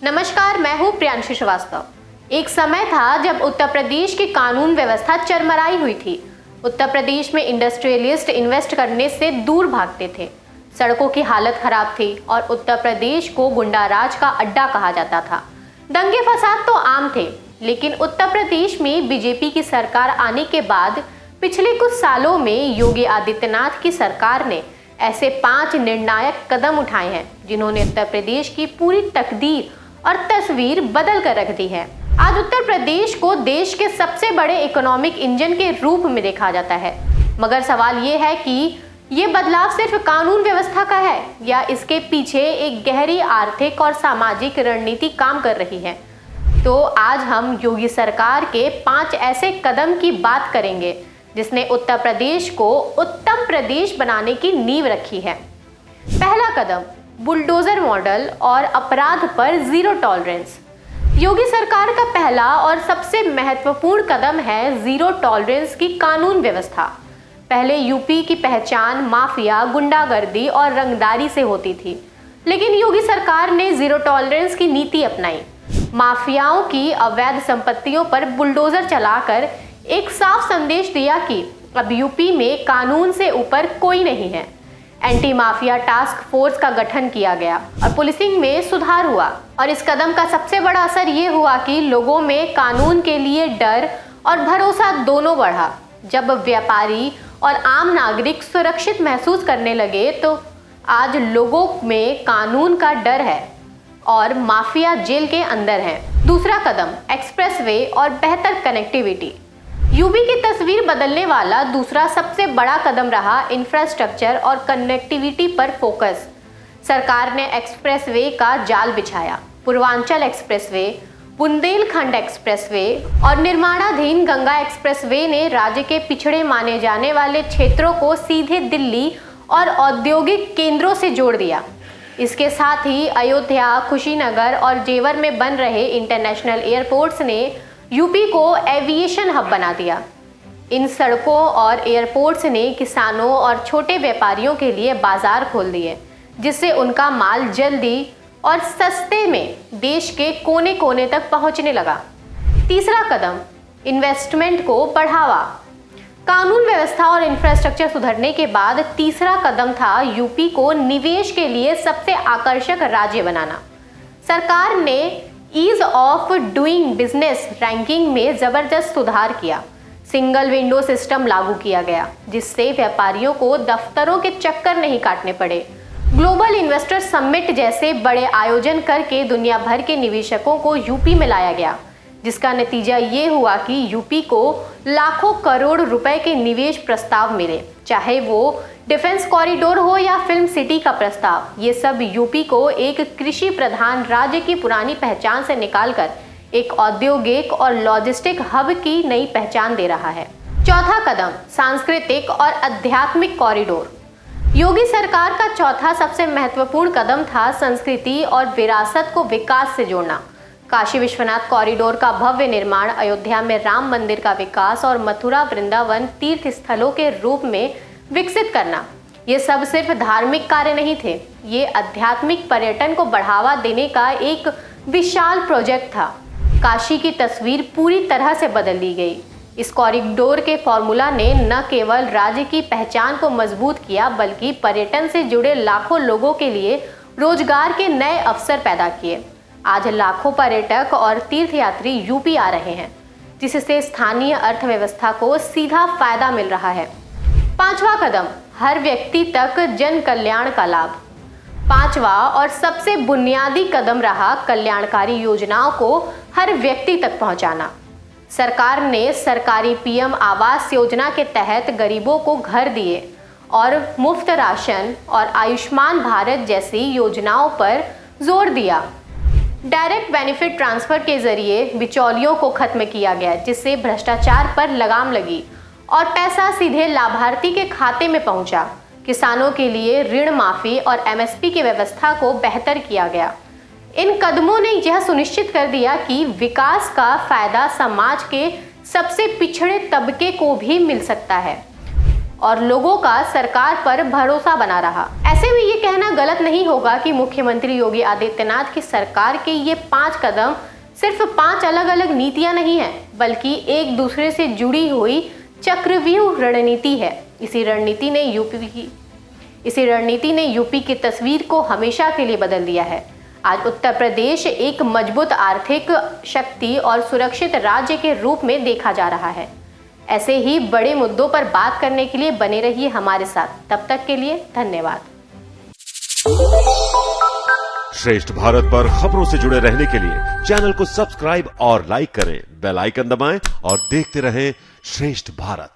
नमस्कार, मैं हूँ प्रियांशु श्रीवास्तव। एक समय था जब उत्तर प्रदेश की कानून व्यवस्था चरमराई हुई थी। उत्तर प्रदेश में इंडस्ट्रियलिस्ट इन्वेस्ट करने से दूर भागते थे, सड़कों की हालत खराब थी और उत्तर प्रदेश को गुंडाराज का अड्डा कहा जाता था। दंगे फसाद तो आम थे, लेकिन उत्तर प्रदेश में बीजेपी की सरकार आने के बाद पिछले कुछ सालों में योगी आदित्यनाथ की सरकार ने ऐसे 5 निर्णायक कदम उठाए हैं जिन्होंने उत्तर प्रदेश की पूरी तकदीर और तस्वीर बदल कर रख दी है। आज उत्तर प्रदेश को देश के सबसे बड़े इकोनॉमिक इंजन के रूप में देखा जाता है, मगर सवाल ये है कि ये बदलाव सिर्फ कानून व्यवस्था का है या इसके पीछे एक गहरी आर्थिक और सामाजिक रणनीति काम कर रही है। तो आज हम योगी सरकार के 5 ऐसे कदम की बात करेंगे जिसने उत्तर प्रदेश को उत्तम प्रदेश बनाने की नींव रखी है। पहला कदम, बुलडोजर मॉडल और अपराध पर जीरो टॉलरेंस। योगी सरकार का पहला और सबसे महत्वपूर्ण कदम है जीरो टॉलरेंस की कानून व्यवस्था। पहले यूपी की पहचान माफिया, गुंडागर्दी और रंगदारी से होती थी, लेकिन योगी सरकार ने जीरो टॉलरेंस की नीति अपनाई। माफियाओं की अवैध संपत्तियों पर बुलडोजर चलाकर एक साफ संदेश दिया कि अब यूपी में कानून से ऊपर कोई नहीं है। एंटी माफिया टास्क फोर्स का गठन किया गया और पुलिसिंग में सुधार हुआ। और इस कदम का सबसे बड़ा असर ये हुआ कि लोगों में कानून के लिए डर और भरोसा दोनों बढ़ा। जब व्यापारी और आम नागरिक सुरक्षित महसूस करने लगे तो आज लोगों में कानून का डर है और माफिया जेल के अंदर है। दूसरा कदम, एक्सप्रेसवे और बेहतर कनेक्टिविटी। यूपी की तस्वीर बदलने वाला दूसरा सबसे बड़ा कदम रहा इंफ्रास्ट्रक्चर और कनेक्टिविटी पर फोकस। सरकार ने एक्सप्रेसवे का जाल बिछाया। पूर्वांचल एक्सप्रेसवे, बुंदेलखंड एक्सप्रेसवे और निर्माणाधीन गंगा एक्सप्रेसवे ने राज्य के पिछड़े माने जाने वाले क्षेत्रों को सीधे दिल्ली और औद्योगिक केंद्रों से जोड़ दिया। इसके साथ ही अयोध्या, कुशीनगर और जेवर में बन रहे इंटरनेशनल एयरपोर्ट्स ने यूपी को एविएशन हब बना दिया। इन सड़कों और एयरपोर्ट्स ने किसानों और छोटे व्यापारियों के लिए बाजार खोल दिए, जिससे उनका माल जल्दी और सस्ते में देश के कोने कोने तक पहुंचने लगा। तीसरा कदम, इन्वेस्टमेंट को बढ़ावा। कानून व्यवस्था और इंफ्रास्ट्रक्चर सुधरने के बाद तीसरा कदम था यूपी को निवेश के लिए सबसे आकर्षक राज्य बनाना। सरकार ने ease of doing business ranking में जबरदस्त सुधार किया। सिंगल विंडो सिस्टम लागू किया गया, जिससे व्यापारियों को दफ्तरों के चक्कर नहीं काटने पड़े। ग्लोबल इन्वेस्टर समिट जैसे बड़े आयोजन करके दुनिया भर के निवेशकों को यूपी में लाया गया, जिसका नतीजा ये हुआ कि यूपी को लाखों करोड़ रुपए के निवेश प्रस्ताव मिले, चाहे वो डिफेंस कॉरिडोर हो या फिल्म सिटी का प्रस्ताव। ये सब यूपी को एक कृषि प्रधान राज्य की पुरानी पहचान से निकालकर एक औद्योगिक और लॉजिस्टिक हब की नई पहचान दे रहा है। चौथा कदम, सांस्कृतिक और आध्यात्मिक कॉरिडोर। योगी सरकार का चौथा सबसे महत्वपूर्ण कदम था संस्कृति और विरासत को विकास से जोड़ना। काशी विश्वनाथ कॉरिडोर का भव्य निर्माण, अयोध्या में राम मंदिर का विकास और मथुरा वृंदावन तीर्थ स्थलों के रूप में विकसित करना, ये सब सिर्फ धार्मिक कार्य नहीं थे, ये आध्यात्मिक पर्यटन को बढ़ावा देने का एक विशाल प्रोजेक्ट था। काशी की तस्वीर पूरी तरह से बदल दी गई। इस कॉरिडोर के फॉर्मूला ने न केवल राज्य की पहचान को मजबूत किया, बल्कि पर्यटन से जुड़े लाखों लोगों के लिए रोजगार के नए अवसर पैदा किए। आज लाखों पर्यटक और तीर्थयात्री यूपी आ रहे हैं, जिससे स्थानीय अर्थव्यवस्था को सीधा फायदा मिल रहा है। पांचवा कदम, हर व्यक्ति तक जन कल्याण का लाभ। पांचवा और सबसे बुनियादी कदम रहा कल्याणकारी योजनाओं को हर व्यक्ति तक पहुंचाना। सरकार ने सरकारी पीएम आवास योजना के तहत गरीबों को घर दिए और मुफ्त राशन और आयुष्मान भारत जैसी योजनाओं पर जोर दिया। डायरेक्ट बेनिफिट ट्रांसफर के जरिए बिचौलियों को खत्म किया गया, जिससे भ्रष्टाचार पर लगाम लगी और पैसा सीधे लाभार्थी के खाते में पहुंचा। किसानों के लिए ऋण माफी और एमएसपी की व्यवस्था को बेहतर किया गया। इन कदमों ने यह सुनिश्चित कर दिया कि विकास का फायदा समाज के सबसे पिछड़े तबके को भी मिल सकता है और लोगों का सरकार पर भरोसा बना रहा। ऐसे में ये कहना गलत नहीं होगा कि मुख्यमंत्री योगी आदित्यनाथ की सरकार के ये 5 कदम सिर्फ 5 अलग अलग नीतियां नहीं है, बल्कि एक दूसरे से जुड़ी हुई चक्रव्यूह रणनीति है। इसी रणनीति ने यूपी की तस्वीर को हमेशा के लिए बदल दिया है। आज उत्तर प्रदेश एक मजबूत आर्थिक शक्ति और सुरक्षित राज्य के रूप में देखा जा रहा है। ऐसे ही बड़े मुद्दों पर बात करने के लिए बने रहिए हमारे साथ। तब तक के लिए धन्यवाद। श्रेष्ठ भारत पर खबरों से जुड़े रहने के लिए चैनल को सब्सक्राइब और लाइक करें, बेल आइकन दबाएं और देखते रहें श्रेष्ठ भारत।